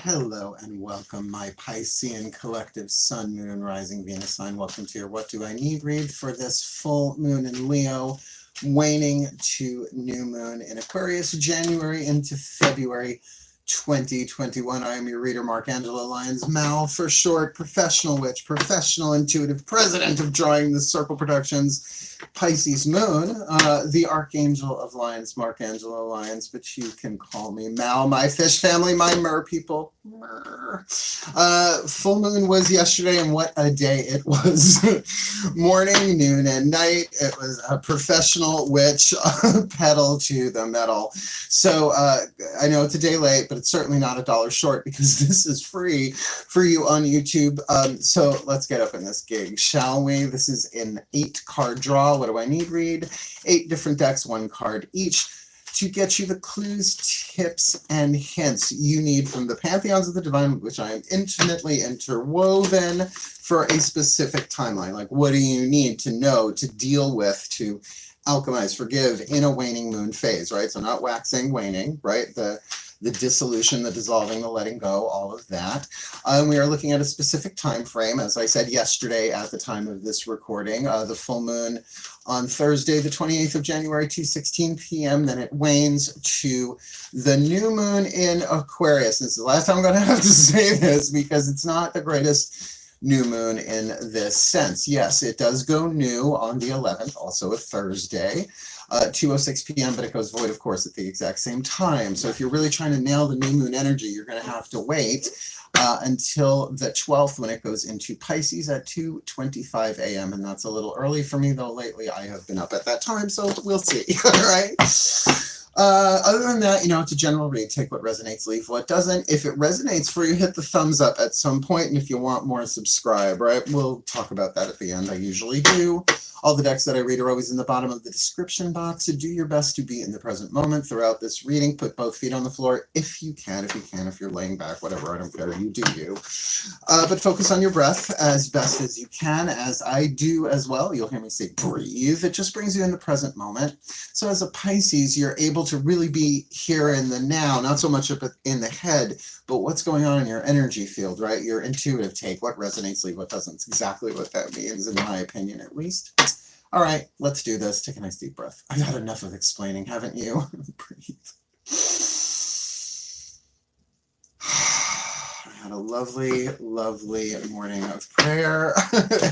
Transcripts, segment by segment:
Hello and welcome, my Piscean collective Sun, Moon, Rising, Venus sign. Welcome to your What Do I Need read for this full moon in Leo, waning to new moon in Aquarius, January into February 2021. I am your reader, Mark Angela Lyons, Mal for short, professional witch, professional intuitive, president of Drawing the Circle Productions, Pisces moon, the Archangel of Lions, Mark Angela Lyons, but you can call me Mal, my fish family, my mer people. Mer. Full moon was yesterday, and what a day it was. Morning, noon, and night. It was a professional witch, pedal to the metal. So I know it's a day late, but it's certainly not $1 short because this is free for you on YouTube. So let's get up in this gig, shall we? This is an 8-card draw. What do I need read? 8 different decks, 1 card each, to get you the clues, tips, and hints you need from the pantheons of the divine, which I am intimately interwoven for a specific timeline. Like, what do you need to know, to deal with, to alchemize, forgive in a waning moon phase, right? So not waxing, waning, right? The dissolution, the dissolving, the letting go, all of that. We are looking at a specific time frame, as I said yesterday at the time of this recording, the full moon on Thursday, the 28th of January, 2:16 p.m. Then it wanes to the new moon in Aquarius. This is the last time I'm going to have to say this because it's not the greatest new moon in this sense. Yes, it does go new on the 11th, also a Thursday. 2:06 p.m., but it goes void, of course, at the exact same time. So if you're really trying to nail the new moon energy, you're going to have to wait until the 12th when it goes into Pisces at 2:25 a.m. And that's a little early for me, though lately I have been up at that time, so we'll see. All right. Other than that, you know, it's a general read. Take what resonates, leave what doesn't. If it resonates for you, hit the thumbs up at some point, and if you want more, subscribe, right? We'll talk about that at the end. I usually do. All the decks that I read are always in the bottom of the description box, so do your best to be in the present moment throughout this reading. Put both feet on the floor if you can, if you're laying back, whatever, I don't care, you do you. But focus on your breath as best as you can, as I do as well. You'll hear me say breathe. It just brings you in the present moment. So as a Pisces, you're able to really be here in the now, not so much up in the head, but what's going on in your energy field, right? Your intuitive take, what resonates, leave what doesn't. It's exactly what that means, in my opinion, at least. All right, let's do this. Take a nice deep breath. I've had enough of explaining, haven't you? Breathe. I had a lovely, lovely morning of prayer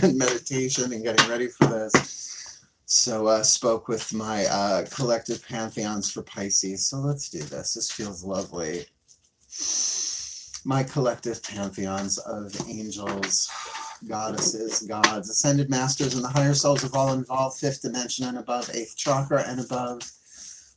and meditation and getting ready for this. So spoke with my collective pantheons for Pisces. So let's do this. This feels lovely. My collective pantheons of angels, goddesses, gods, ascended masters, and the higher selves of all involved, 5th dimension and above, 8th chakra and above.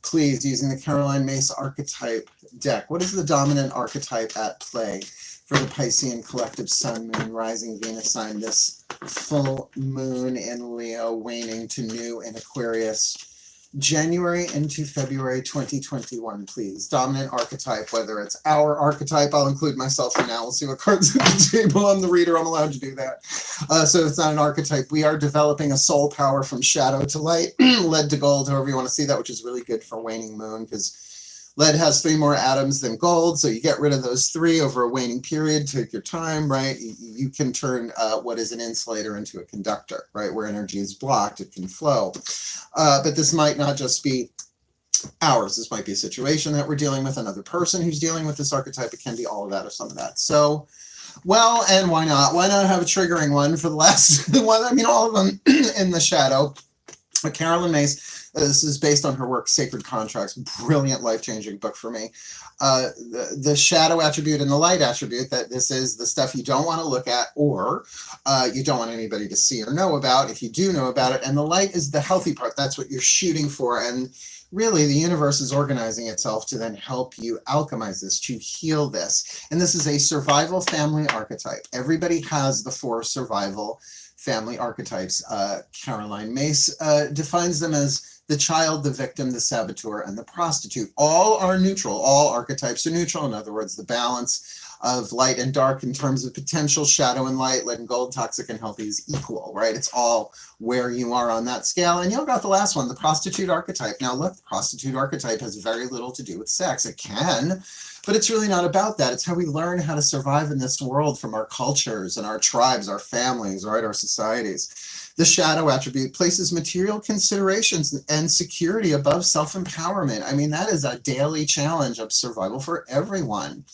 Please, using the Caroline Myss archetype deck, what is the dominant archetype at play for the Piscean collective Sun, Moon, Rising, Venus sign this full moon in Leo, waning to new in Aquarius, January into February 2021, please. Dominant archetype, whether it's our archetype, I'll include myself for now. We'll see what cards at the table. I'm the reader. I'm allowed to do that. So if it's not an archetype, we are developing a soul power from shadow to light, lead to gold, however you want to see that, which is really good for waning moon because lead has 3 more atoms than gold, so you get rid of those 3 over a waning period. Take your time, right? You can turn what is an insulator into a conductor, right? Where energy is blocked, it can flow. But this might not just be ours. This might be a situation that we're dealing with, another person who's dealing with this archetype. It can be all of that or some of that. So, well, and why not? Why not have a triggering one for the last one? I mean, all of them in the shadow. Caroline Myss, this is based on her work, Sacred Contracts, brilliant, life-changing book for me. The shadow attribute and the light attribute, that this is the stuff you don't want to look at or you don't want anybody to see or know about if you do know about it. And the light is the healthy part. That's what you're shooting for. And really, the universe is organizing itself to then help you alchemize this, to heal this. And this is a survival family archetype. Everybody has the 4 survival family archetypes. Caroline Myss defines them as the child, the victim, the saboteur, and the prostitute. All are neutral. All archetypes are neutral. In other words, the balance of light and dark in terms of potential, shadow and light, lead and gold, toxic and healthy is equal, right? It's all where you are on that scale. And you got the last one, the prostitute archetype. Now look, the prostitute archetype has very little to do with sex. It can, but it's really not about that. It's how we learn how to survive in this world from our cultures and our tribes, our families, right, our societies. The shadow attribute places material considerations and security above self-empowerment. I mean, that is a daily challenge of survival for everyone.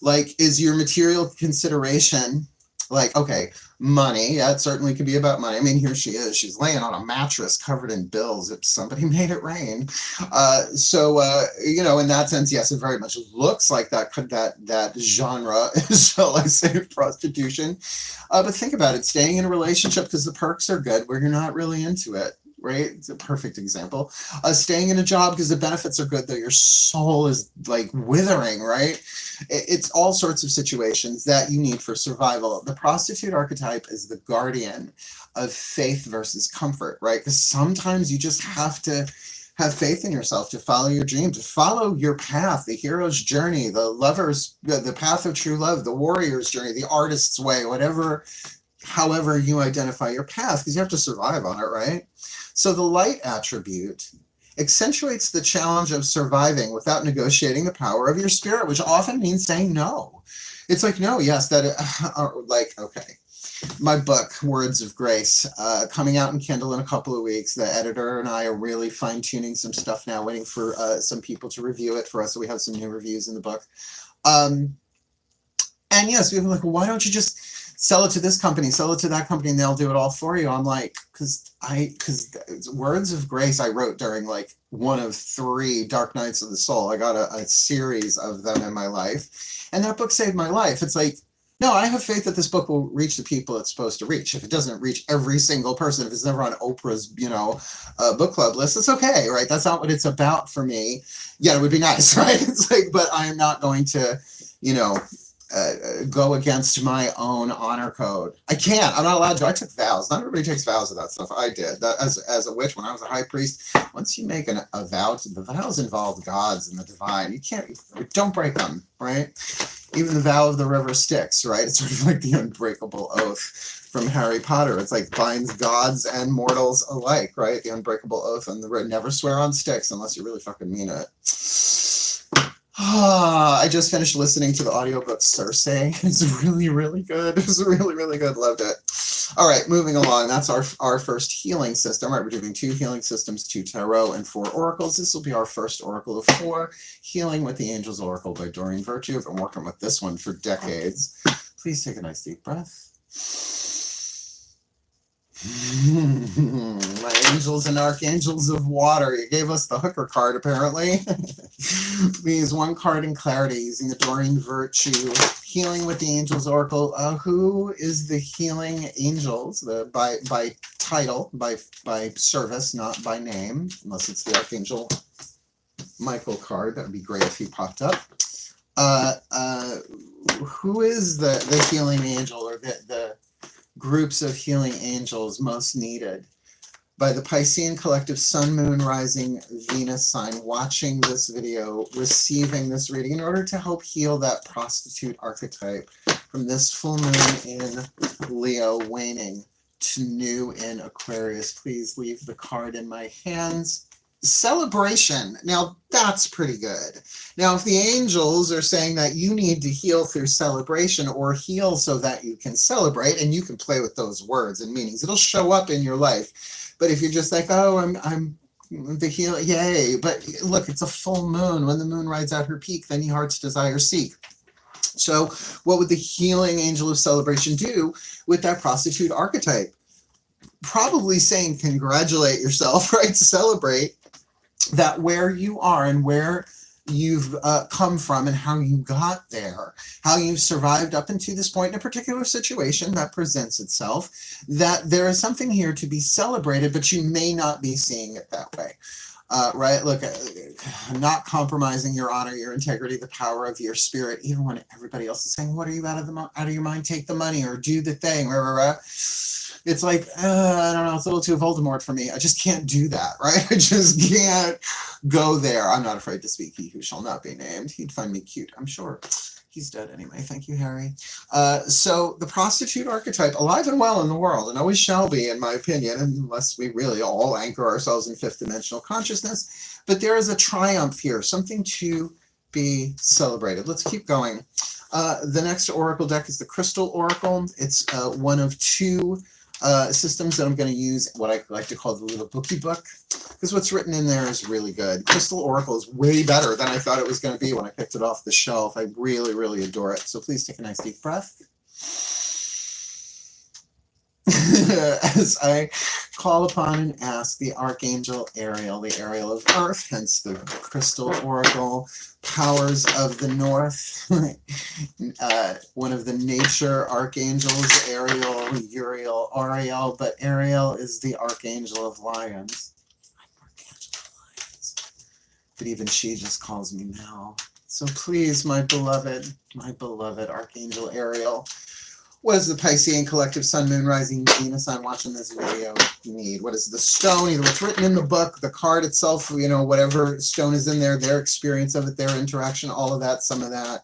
Like, is your material consideration, like, okay, money, yeah, it certainly could be about money. I mean, here she is, she's laying on a mattress covered in bills. If somebody made it rain. You know, in that sense, yes, it very much looks like that genre, shall I say, of prostitution. But think about it, staying in a relationship because the perks are good where you're not really into it. Right? It's a perfect example. Staying in a job because the benefits are good, though your soul is like withering, right? It's all sorts of situations that you need for survival. The prostitute archetype is the guardian of faith versus comfort, right? Because sometimes you just have to have faith in yourself, to follow your dream, to follow your path, the hero's journey, the path of true love, the warrior's journey, the artist's way, however you identify your path, because you have to survive on it, right? So the light attribute accentuates the challenge of surviving without negotiating the power of your spirit, which often means saying no. It's like, no, yes, okay. My book, Words of Grace, coming out in Kindle in a couple of weeks. The editor and I are really fine-tuning some stuff now, waiting for some people to review it for us, so we have some new reviews in the book. And yes, we were like, well, why don't you just sell it to this company, sell it to that company, and they'll do it all for you. I'm like, because Words of Grace I wrote during like one of 3 dark nights of the soul. I got a series of them in my life, and that book saved my life. It's like, no, I have faith that this book will reach the people it's supposed to reach. If it doesn't reach every single person, if it's never on Oprah's, book club list, it's okay, right? That's not what it's about for me. Yeah, it would be nice, right? It's like, but I am not going to, go against my own honor code. I can't. I'm not allowed to. I took vows. Not everybody takes vows of that stuff. I did. That, as a witch, when I was a high priest, once you make a vow, the vows involve gods and the divine. You can't. Don't break them, right? Even the vow of the river Styx, right? It's sort of like the unbreakable oath from Harry Potter. It's like binds gods and mortals alike, right? The unbreakable oath on the river. Never swear on Styx unless you really fucking mean it. I just finished listening to the audiobook Circe. It's really, really good. It's really, really good. Loved it. All right, moving along. That's our first healing system. All right, we're doing 2 healing systems, 2 tarot, and 4 oracles. This will be our first oracle of 4, Healing with the Angels Oracle by Doreen Virtue. I've been working with this one for decades. Please take a nice deep breath. My angels and archangels of water. You gave us the hooker card, apparently. Please, 1 card in clarity using the Doreen Virtue Healing with the Angels Oracle. Who is the healing angels? By title, by service, not by name, unless it's the Archangel Michael card. That would be great if he popped up. Who is the healing angel, or the groups of healing angels most needed by the Piscean collective Sun, Moon, Rising, Venus sign watching this video, receiving this reading in order to help heal that prostitute archetype from this full moon in Leo waning to new in Aquarius. Please leave the card in my hands. Celebration. Now that's pretty good. Now if the angels are saying that you need to heal through celebration, or heal so that you can celebrate, and you can play with those words and meanings, it'll show up in your life. But if you're just like, oh, I'm the heal, yay, but look, it's a full moon. When the moon rides out her peak, then your heart's desire seek. So what would the healing angel of celebration do with that prostitute archetype? Probably saying congratulate yourself, right? Celebrate that where you are and where you've come from and how you got there, how you've survived up into this point in a particular situation that presents itself, that there is something here to be celebrated, but you may not be seeing it that way. Right? Look, not compromising your honor, your integrity, the power of your spirit, even when everybody else is saying, what are you out of your mind? Take the money or do the thing. It's like, I don't know, it's a little too Voldemort for me. I just can't do that, right? I just can't go there. I'm not afraid to speak, he who shall not be named. He'd find me cute, I'm sure. He's dead anyway. Thank you, Harry. So the prostitute archetype, alive and well in the world, and always shall be, in my opinion, unless we really all anchor ourselves in fifth dimensional consciousness. But there is a triumph here, something to be celebrated. Let's keep going. The next oracle deck is the Crystal Oracle. It's one of two systems that I'm going to use, what I like to call the little bookie book, because what's written in there is really good. Crystal Oracle is way better than I thought it was going to be when I picked it off the shelf. I really, really adore it. So please take a nice deep breath. As I call upon and ask the Archangel Ariel, the Ariel of Earth, hence the Crystal Oracle, powers of the North, one of the nature archangels, Ariel, Uriel, Ariel, but Ariel is the Archangel of Lyons. I'm Archangel of Lyons. But even she just calls me Mel. So please, my beloved Archangel Ariel, what does the Piscean collective Sun, Moon, Rising, Venus sign watching this video need? What is the stone, either what's written in the book, the card itself, you know, whatever stone is in there, their experience of it, their interaction, all of that, some of that.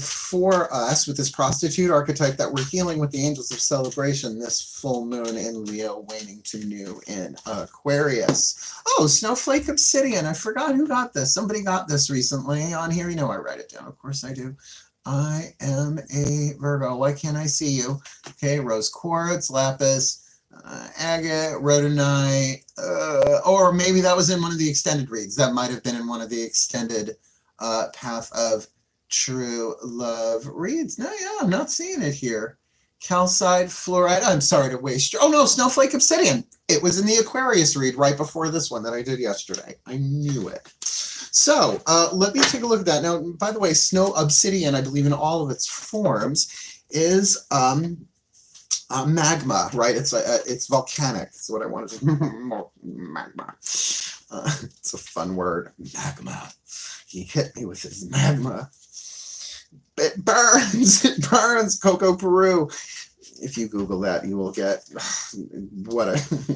For us, with this prostitute archetype that we're healing with the angels of celebration, this full moon in Leo, waning to new in Aquarius. Oh, Snowflake Obsidian. I forgot who got this. Somebody got this recently on here. You know I write it down. Of course I do. I am a Virgo. Why can't I see you? Okay, rose quartz, lapis, agate, rhodonite, or maybe that was in one of the extended reads. That might have been in one of the extended Path of True Love reads. No, yeah, I'm not seeing it here. Calcite, fluorite. I'm sorry to waste your... Oh no, Snowflake Obsidian. It was in the Aquarius read right before this one that I did yesterday. I knew it. So let me take a look at that. Now, by the way, snow obsidian, I believe in all of its forms, is magma, right? It's volcanic. That's what I wanted to magma. It's a fun word, magma. He hit me with his magma. It burns. It burns. Coco Peru. If you Google that, you will get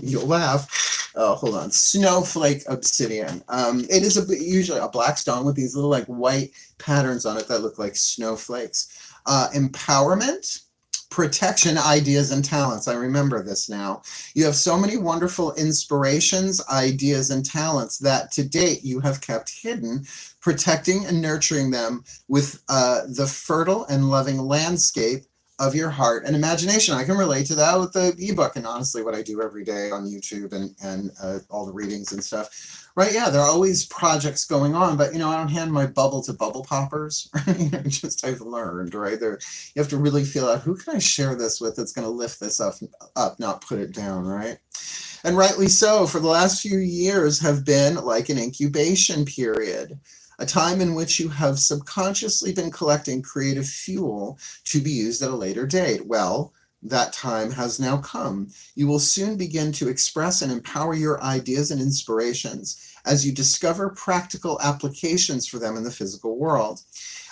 you'll laugh. Hold on. Snowflake Obsidian. It is usually a black stone with these little like white patterns on it that look like snowflakes. Empowerment, protection, ideas, and talents. I remember this now. You have so many wonderful inspirations, ideas, and talents that to date you have kept hidden, protecting and nurturing them with the fertile and loving landscape of your heart and imagination. I can relate to that with the ebook and honestly what I do every day on YouTube and all the readings and stuff. Right, yeah, there are always projects going on, but you know, I don't hand my bubble to bubble poppers. Just I've learned, right? You have to really feel out, who can I share this with that's going to lift this up, not put it down, right? And rightly so, for the last few years have been like an incubation period. A time in which you have subconsciously been collecting creative fuel to be used at a later date. Well, that time has now come. You will soon begin to express and empower your ideas and inspirations as you discover practical applications for them in the physical world.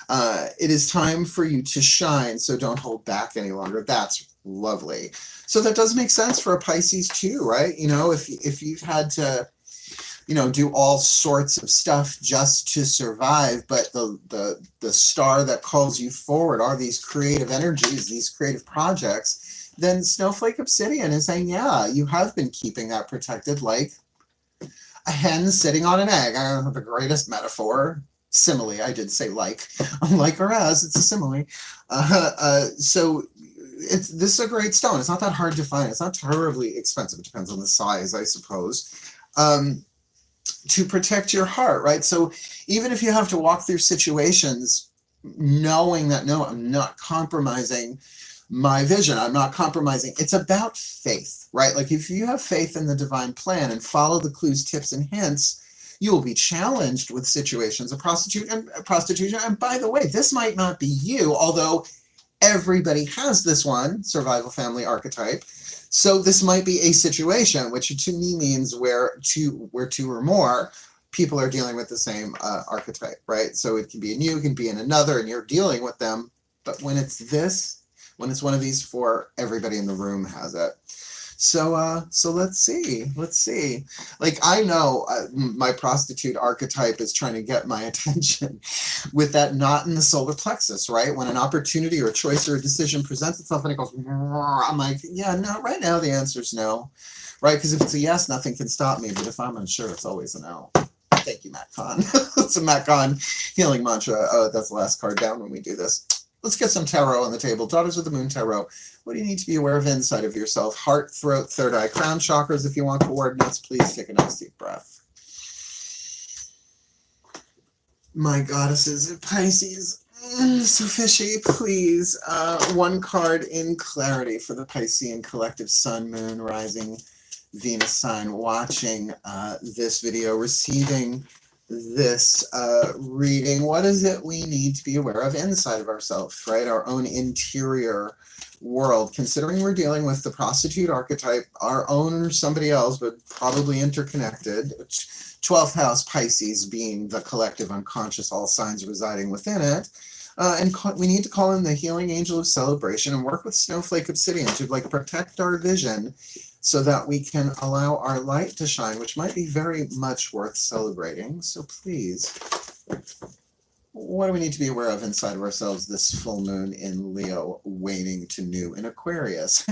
It is time for you to shine, so don't hold back any longer. That's lovely. So that does make sense for a Pisces too, right? You know, if you've had to, you know, do all sorts of stuff just to survive, but the star that calls you forward are these creative energies, these creative projects, then Snowflake Obsidian is saying, yeah, you have been keeping that protected like a hen sitting on an egg. I don't know the greatest metaphor. Simile, I did say like or as, it's a simile. So this is a great stone. It's not that hard to find. It's not terribly expensive. It depends on the size, I suppose. To protect your heart, right? So even if you have to walk through situations knowing that, no, I'm not compromising my vision, I'm not compromising, it's about faith, right? Like if you have faith in the divine plan and follow the clues, tips, and hints, you will be challenged with situations of prostitution. And by the way, this might not be you, although everybody has this one, survival family archetype. So this might be a situation, which to me means where two or more people are dealing with the same archetype, right? So it can be in you, it can be in another, and you're dealing with them. But when it's one of these four, everybody in the room has it. So let's see. Like, I know my prostitute archetype is trying to get my attention with that knot in the solar plexus, right? When an opportunity or a choice or a decision presents itself and it goes, I'm like, yeah, no, right now the answer is no, right? Because if it's a yes, nothing can stop me. But if I'm unsure, it's always a no. Thank you, Matt Kahn. It's a Matt Kahn healing mantra. That's the last card down when we do this. Let's get some tarot on the table. Daughters of the Moon Tarot. What do you need to be aware of inside of yourself? Heart, throat, third eye, crown chakras. If you want coordinates, please take a nice deep breath. My goddesses, Pisces. So fishy, please. One card in clarity for the Piscean collective sun, moon, rising, Venus sign, watching this video, receiving this reading. What is it we need to be aware of inside of ourselves, right? Our own interior world, considering we're dealing with the prostitute archetype, our own or somebody else, but probably interconnected. 12th house Pisces being the collective unconscious, all signs residing within it. And we need to call in the healing angel of celebration and work with Snowflake Obsidian to like protect our vision so that we can allow our light to shine, which might be very much worth celebrating. So please, what do we need to be aware of inside of ourselves this full moon in Leo, waning to new in Aquarius?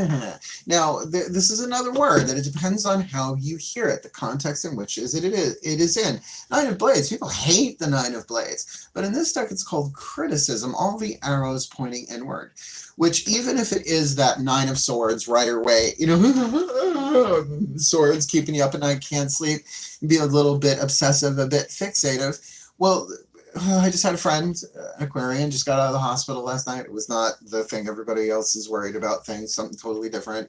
Now, this is another word that it depends on how you hear it, the context in which it is in. Nine of Blades, people hate the Nine of Blades, but in this deck it's called criticism, all the arrows pointing inward, which even if it is that Nine of Swords, Rider Waite, you know, swords keeping you up at night, can't sleep, be a little bit obsessive, a bit fixative, well, I just had a friend, an Aquarian, just got out of the hospital last night. It was not the thing everybody else is worried about, things, something totally different.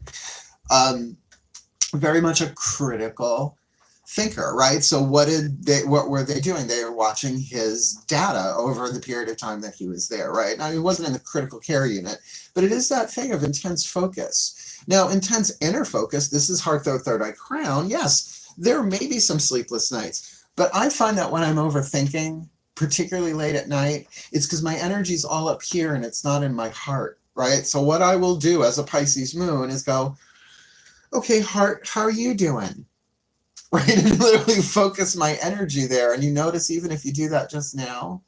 Very much a critical thinker, right? So what were they doing? They were watching his data over the period of time that he was there, right? Now, he wasn't in the critical care unit, but it is that thing of intense focus. Now, intense inner focus, this is heart, third eye, crown. Yes, there may be some sleepless nights, but I find that when I'm overthinking, particularly late at night, it's because my energy's all up here and it's not in my heart, right? So what I will do as a Pisces moon is go, okay, heart, how are you doing? Right? And literally focus my energy there. And you notice even if you do that just now,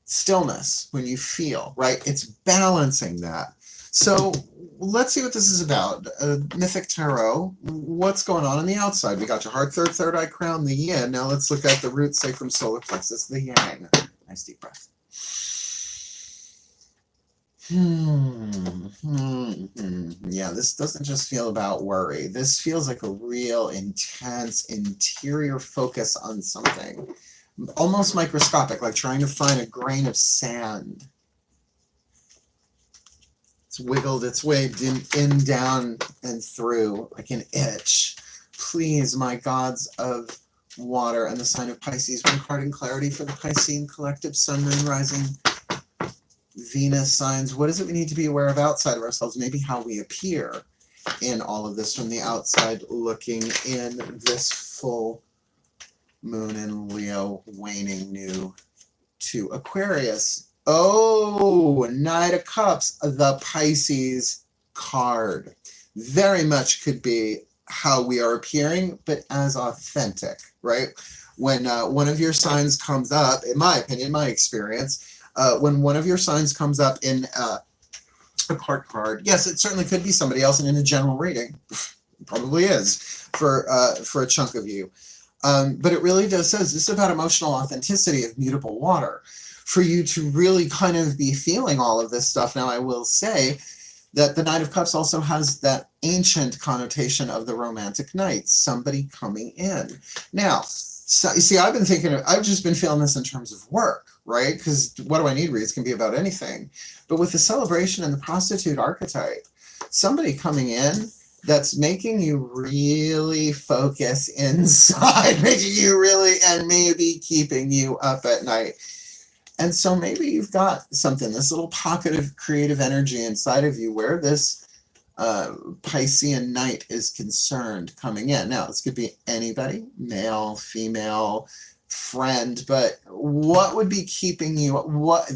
stillness when you feel, right? It's balancing that. So let's see what this is about. Mythic Tarot, what's going on the outside? We got your heart, third eye, crown, the yin. Now let's look at the root, sacrum, solar plexus, the yang. Nice deep breath. Yeah, this doesn't just feel about worry. This feels like a real intense interior focus on something. Almost microscopic, like trying to find a grain of sand. Wiggled its way in, down, and through like an itch. Please, my gods of water and the sign of Pisces, one card in clarity for the Piscean collective, sun, moon, rising, Venus signs. What is it we need to be aware of outside of ourselves? Maybe how we appear in all of this from the outside looking in, this full moon in Leo, waning new to Aquarius. Oh, Knight of Cups, the Pisces card. Very much could be how we are appearing, but as authentic, right? When one of your signs comes up, in my opinion, my experience, when one of your signs comes up in a card, yes, it certainly could be somebody else, and in a general reading, probably is for a chunk of you. But it really does says this is about emotional authenticity of mutable water. For you to really kind of be feeling all of this stuff. Now, I will say that the Knight of Cups also has that ancient connotation of the romantic knight, somebody coming in. Now, so, you see, I've just been feeling this in terms of work, right? Because what do I need reads can be about anything. But with the celebration and the prostitute archetype, somebody coming in that's making you really focus inside, making you really, and maybe keeping you up at night. And so maybe you've got something, this little pocket of creative energy inside of you where this Piscean night is concerned coming in. Now, this could be anybody, male, female, friend, but what would be keeping you,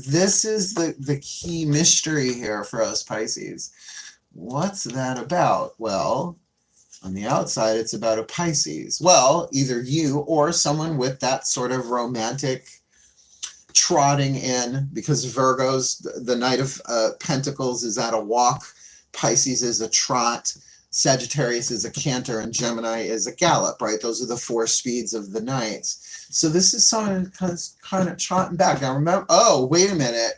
this is the key mystery here for us Pisces. What's that about? Well, on the outside, it's about a Pisces. Well, either you or someone with that sort of romantic trotting in, because Virgo's, the Knight of Pentacles is at a walk, Pisces is a trot, Sagittarius is a canter, and Gemini is a gallop, right? Those are the 4 speeds of the knights. So this is someone kind of trotting back. Now remember, oh, wait a minute.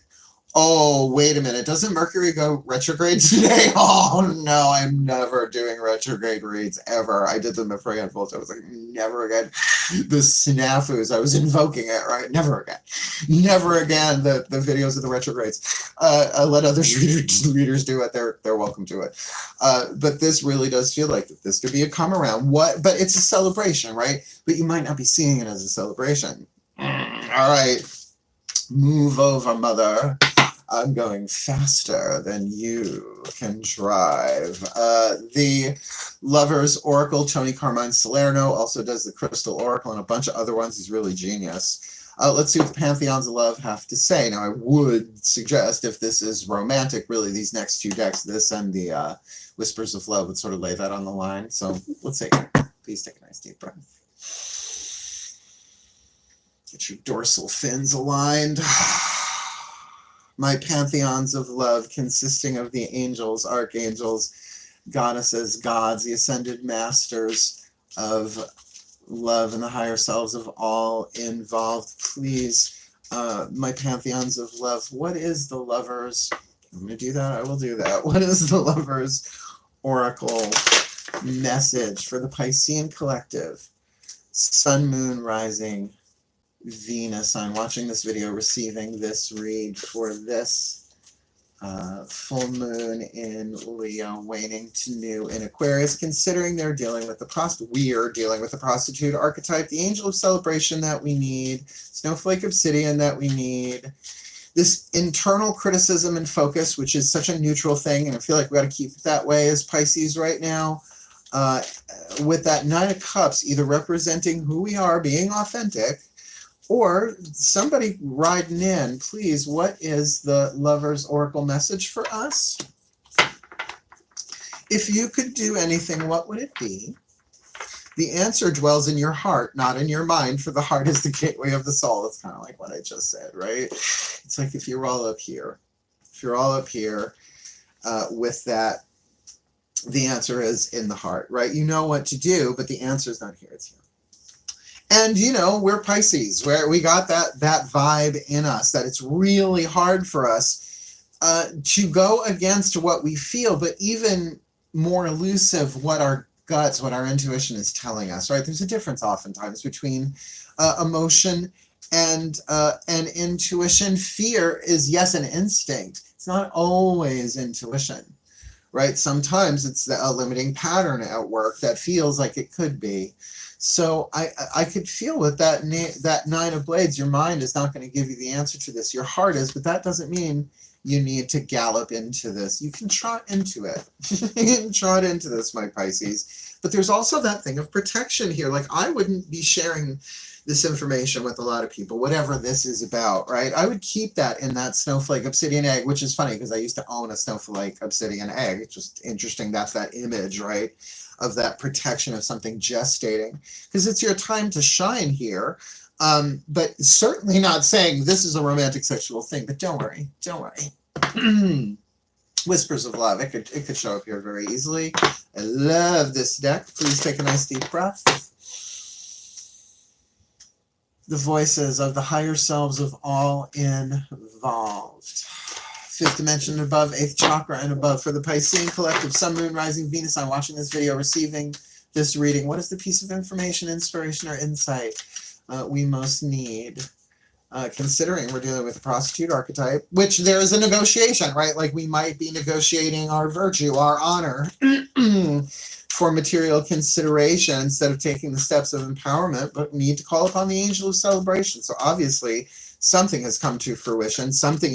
Oh, wait a minute. Doesn't Mercury go retrograde today? Oh, no, I'm never doing retrograde reads ever. I did them at Frey and Volta. I was like, never again. The snafus. I was invoking it, right? Never again. Never again. The videos of the retrogrades. I let other readers do it. They're welcome to it. But this really does feel like this could be a come around. But it's a celebration, right? But you might not be seeing it as a celebration. All right. Move over, mother. I'm going faster than you can drive. The Lovers Oracle, Tony Carmine Salerno, also does the Crystal Oracle and a bunch of other ones. He's really genius. Let's see what the Pantheons of Love have to say. Now, I would suggest, if this is romantic, really these next 2 decks, this and the Whispers of Love, would sort of lay that on the line. So let's see. Please take a nice deep breath. Get your dorsal fins aligned. My pantheons of love, consisting of the angels, archangels, goddesses, gods, the ascended masters of love, and the higher selves of all involved. Please, my pantheons of love, what is the Lovers? I'm going to do that. I will do that. What is the Lovers Oracle message for the Piscean collective? Sun, Moon, Rising, Venus. I'm watching this video, receiving this read for this full moon in Leo, waning to new in Aquarius, considering they're dealing with we are dealing with the prostitute archetype, the angel of celebration that we need, snowflake obsidian that we need, this internal criticism and focus, which is such a neutral thing, and I feel like we got to keep it that way as Pisces right now, with that 9 of Cups, either representing who we are, being authentic, or somebody riding in. Please, what is the Lovers Oracle message for us? If you could do anything, what would it be? The answer dwells in your heart, not in your mind, for the heart is the gateway of the soul. That's kind of like what I just said, right? It's like if you're all up here. If you're all up here with that, the answer is in the heart, right? You know what to do, but the answer is not here, it's here. And, you know, we're Pisces, where we got that vibe in us, that it's really hard for us to go against what we feel, but even more elusive, what our guts, what our intuition is telling us, right? There's a difference oftentimes between emotion and intuition. Fear is, yes, an instinct. It's not always intuition, right? Sometimes it's a limiting pattern at work that feels like it could be. So I could feel with that 9 of Blades, your mind is not going to give you the answer to this. Your heart is, but that doesn't mean you need to gallop into this. You can trot into it. You can trot into this, my Pisces. But there's also that thing of protection here. Like, I wouldn't be sharing this information with a lot of people, whatever this is about, right? I would keep that in that snowflake obsidian egg, which is funny because I used to own a snowflake obsidian egg. It's just interesting. That's that image, right? Of that protection of something gestating, because it's your time to shine here. But certainly not saying this is a romantic sexual thing, but don't worry. Whispers of Love, it could show up here very easily. I love this deck. Please take a nice deep breath. The voices of the higher selves of all involved. 5th dimension and above, 8th chakra and above. For the Piscean collective, Sun, Moon, Rising, Venus, I'm watching this video, receiving this reading. What is the piece of information, inspiration, or insight we most need? Considering we're dealing with a prostitute archetype, which there is a negotiation, right? Like, we might be negotiating our virtue, our honor, for material consideration instead of taking the steps of empowerment, but we need to call upon the angel of celebration. So obviously something has come to fruition, something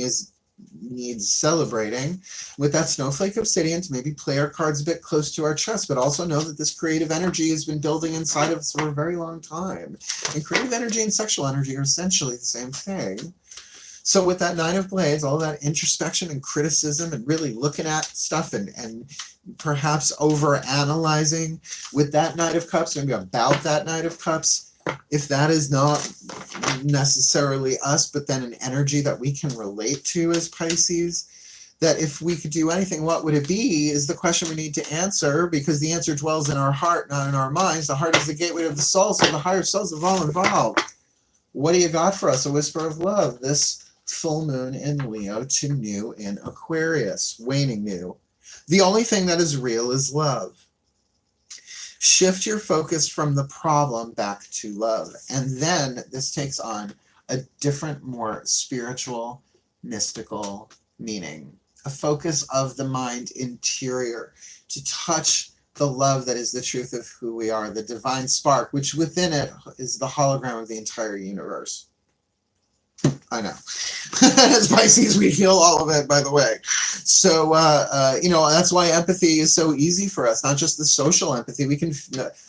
needs celebrating with that snowflake obsidian to maybe play our cards a bit close to our chest, but also know that this creative energy has been building inside of us for a very long time. And creative energy and sexual energy are essentially the same thing. So with that Nine of Blades, all that introspection and criticism and really looking at stuff and perhaps over analyzing, with that Knight of Cups, maybe about that Knight of Cups, if that is not necessarily us, but then an energy that we can relate to as Pisces, that if we could do anything, what would it be, is the question we need to answer, because the answer dwells in our heart, not in our minds. The heart is the gateway of the soul, so the higher selves are all involved. What do you got for us? A whisper of love. This full moon in Leo to new in Aquarius, waning new. The only thing that is real is love. Shift your focus from the problem back to love. And then this takes on a different, more spiritual, mystical meaning. A focus of the mind interior to touch the love that is the truth of who we are, the divine spark, which within it is the hologram of the entire universe. I know. As Pisces, we feel all of it, by the way. So, you know, that's why empathy is so easy for us, not just the social empathy. We can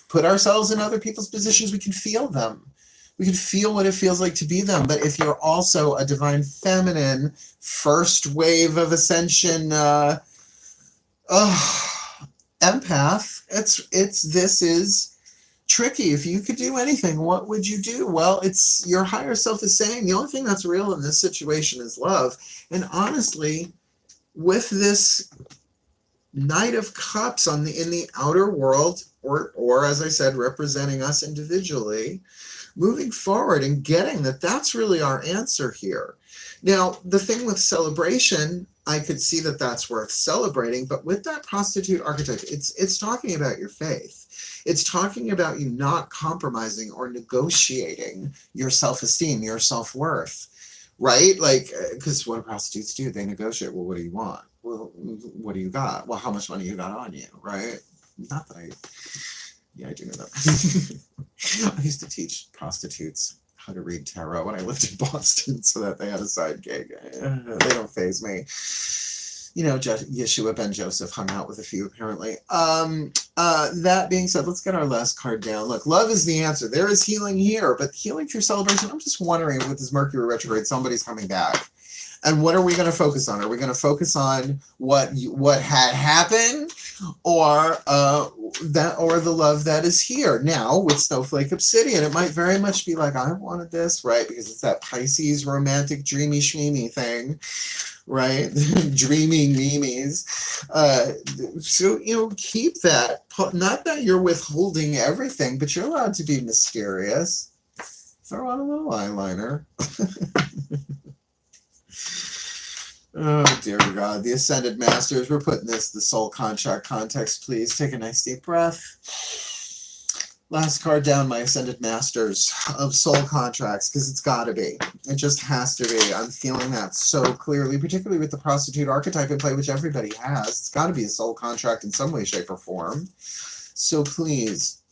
put ourselves in other people's positions. We can feel them. We can feel what it feels like to be them. But if you're also a divine feminine, first wave of ascension, empath, this is tricky. If you could do anything, what would you do? Well, it's your higher self is saying the only thing that's real in this situation is love. And honestly, with this Knight of Cups in the outer world, or as I said, representing us individually, moving forward and getting that that's really our answer here. Now, the thing with celebration, I could see that that's worth celebrating, but with that prostitute archetype, it's talking about your faith. It's talking about you not compromising or negotiating your self-esteem, your self-worth, right? Like, because what do prostitutes do? They negotiate. Well, what do you want? Well, what do you got? Well, how much money you got on you, right? Not that yeah, I do know that. I used to teach prostitutes how to read tarot when I lived in Boston so that they had a side gig. They don't faze me. You know, Yeshua ben Joseph hung out with a few, apparently. That being said, let's get our last card down. Look, love is the answer. There is healing here, but healing through celebration. I'm just wondering, with this Mercury retrograde, somebody's coming back. And what are we going to focus on? Are we going to focus on what had happened, or the love that is here now with Snowflake Obsidian? It might very much be like, I wanted this, right? Because it's that Pisces romantic, dreamy, schmeamy thing, right? Dreaming memes. So, you know, keep that. Not that you're withholding everything, but you're allowed to be mysterious. Throw on a little eyeliner. Oh, dear God. The Ascended Masters. We're putting this, the soul contract context, please. Take a nice deep breath. Last card down, my Ascended Masters of soul contracts, because it's got to be. It just has to be. I'm feeling that so clearly, particularly with the prostitute archetype in play, which everybody has. It's got to be a soul contract in some way, shape, or form. So please,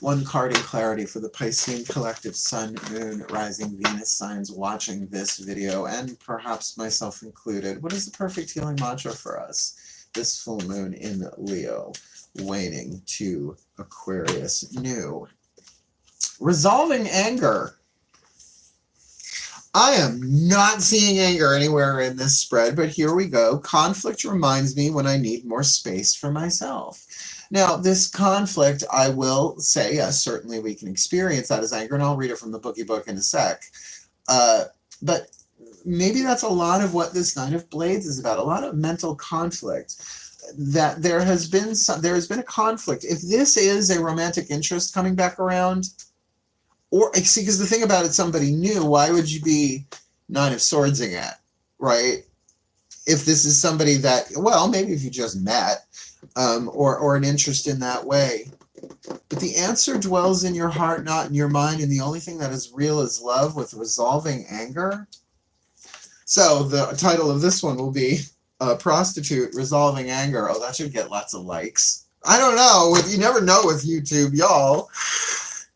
one card in clarity for the Piscean collective Sun, Moon, Rising, Venus signs watching this video, and perhaps myself included. What is the perfect healing mantra for us? This full moon in Leo, waning to Aquarius, new. Resolving anger. I am not seeing anger anywhere in this spread, but here we go. Conflict reminds me when I need more space for myself. Now, this conflict, I will say, yes, certainly we can experience that as anger, and I'll read it from the bookie book in a sec. But maybe that's a lot of what this Nine of Blades is about, a lot of mental conflict. That there has been a conflict. If this is a romantic interest coming back around, or see, because the thing about it, somebody new, why would you be Nine of Swords-ing it, right? If this is somebody that, well, maybe if you just met, or an interest in that way. But the answer dwells in your heart, not in your mind, and the only thing that is real is love with resolving anger. So the title of this one will be Prostitute, Resolving Anger. Oh, that should get lots of likes. I don't know. You never know with YouTube, y'all.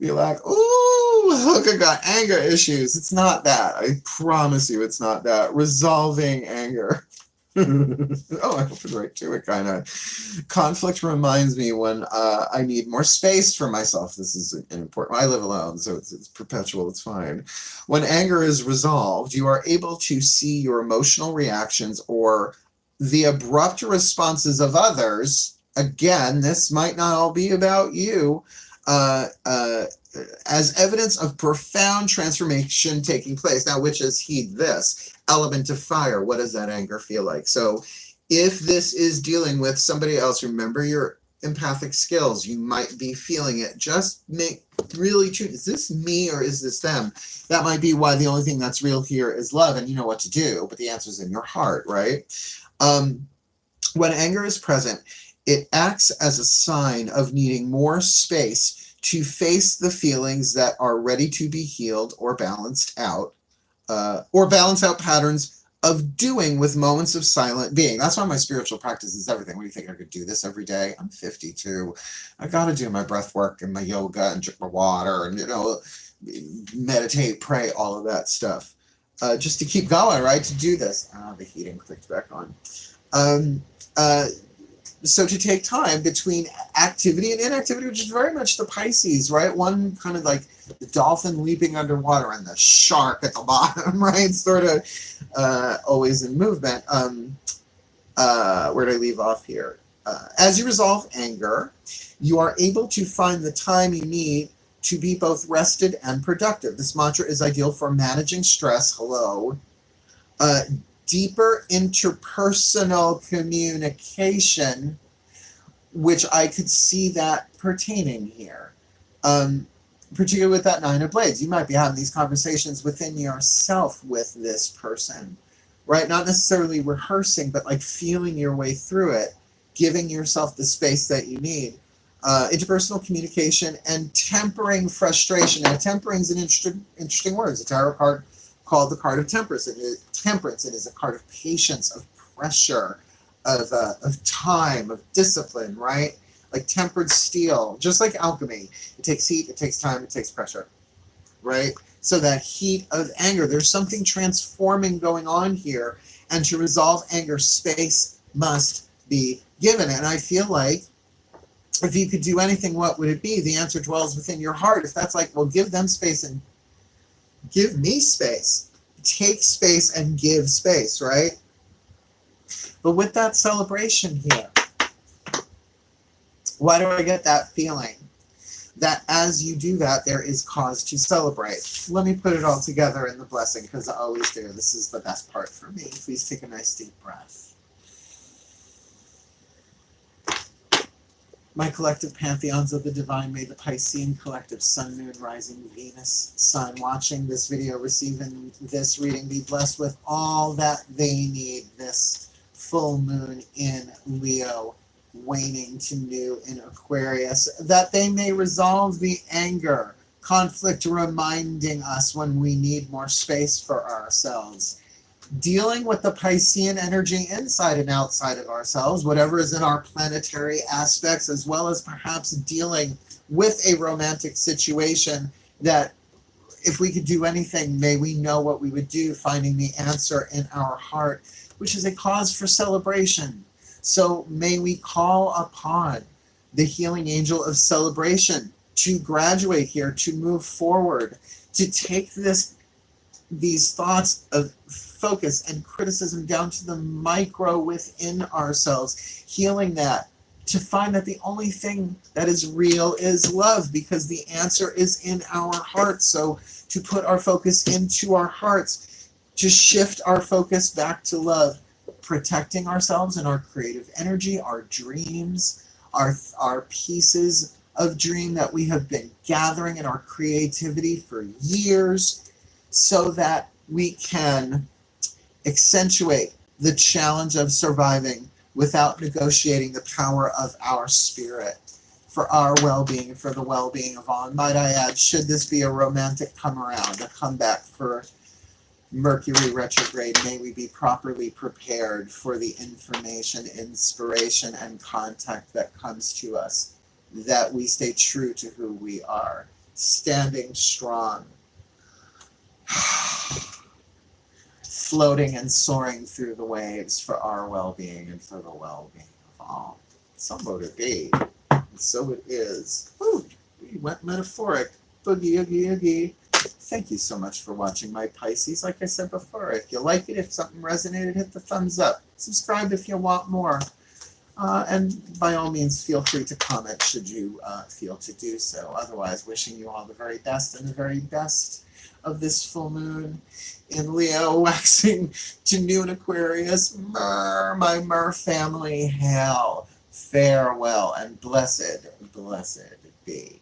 Be like, ooh, look, I got anger issues. It's not that. I promise you it's not that. Resolving anger. Oh, I opened right to it, kind of. Conflict reminds me when I need more space for myself. This is an important. I live alone, so it's perpetual. It's fine. When anger is resolved, you are able to see your emotional reactions or the abrupt responses of others. Again, this might not all be about you. Uh, uh, as evidence of profound transformation taking place. Now, witches heed this. Element of fire. What does that anger feel like? So if this is dealing with somebody else, remember your empathic skills. You might be feeling it. Just make really true. Is this me or is this them? That might be why the only thing that's real here is love, and you know what to do, but the answer's in your heart, right? When anger is present, it acts as a sign of needing more space to face the feelings that are ready to be healed or balanced out, or balance out patterns of doing with moments of silent being. That's why my spiritual practice is everything. What do you think? I could do this every day? I'm 52. I got to do my breath work and my yoga and drink my water and, meditate, pray, all of that stuff. Just to keep going, right? To do this. The heating clicked back on. So to take time between activity and inactivity, which is very much the Pisces, right? One kind of like the dolphin leaping underwater and the shark at the bottom, right? Sort of always in movement. Where did I leave off here? As you resolve anger, you are able to find the time you need to be both rested and productive. This mantra is ideal for managing stress. Hello. Deeper interpersonal communication, which I could see that pertaining here. Particularly with that Nine of Blades. You might be having these conversations within yourself with this person, right? Not necessarily rehearsing, but like feeling your way through it, giving yourself the space that you need. Interpersonal communication and tempering frustration. Now, tempering is an interesting word. It's a tarot card called the card of temperance. It is a card of patience, of pressure, of time, of discipline, right? Like tempered steel, just like alchemy. It takes heat, it takes time, it takes pressure, right? So that heat of anger, there's something transforming going on here, and to resolve anger, space must be given. And I feel like if you could do anything, what would it be? The answer dwells within your heart. If that's like, well, give them space and give me space. Take space and give space, right? But with that celebration here, why do I get that feeling? That as you do that, there is cause to celebrate. Let me put it all together in the blessing, because I always do. This is the best part for me. Please take a nice deep breath. My collective pantheons of the divine, may the Piscean collective sun, moon, rising, Venus, sun, watching this video, receiving this reading, be blessed with all that they need this full moon in Leo, waning to new in Aquarius, that they may resolve the anger, conflict, reminding us when we need more space for ourselves. Dealing with the Piscean energy inside and outside of ourselves, whatever is in our planetary aspects, as well as perhaps dealing with a romantic situation that if we could do anything, may we know what we would do, finding the answer in our heart, which is a cause for celebration. So may we call upon the healing angel of celebration to graduate here, to move forward, to take these thoughts of focus and criticism down to the micro within ourselves, healing that, to find that the only thing that is real is love, because the answer is in our hearts. So to put our focus into our hearts, to shift our focus back to love, protecting ourselves and our creative energy, our dreams, our pieces of dream that we have been gathering in our creativity for years, so that we can accentuate the challenge of surviving without negotiating the power of our spirit for our well-being and for the well-being of all. And might I add, should this be a romantic come around, a comeback for Mercury retrograde, may we be properly prepared for the information, inspiration, and contact that comes to us, that we stay true to who we are, standing strong. floating and soaring through the waves for our well-being and for the well-being of all. So would it be, and so it is. Whew, we went metaphoric. Boogie, oogie, oogie. Thank you so much for watching, my Pisces. Like I said before, if you like it, if something resonated, hit the thumbs up. Subscribe if you want more. And by all means, feel free to comment should you feel to do so. Otherwise, wishing you all the very best and the very best of this full moon in Leo, waxing to new in Aquarius. My Mer family, hail, farewell, and blessed, blessed be.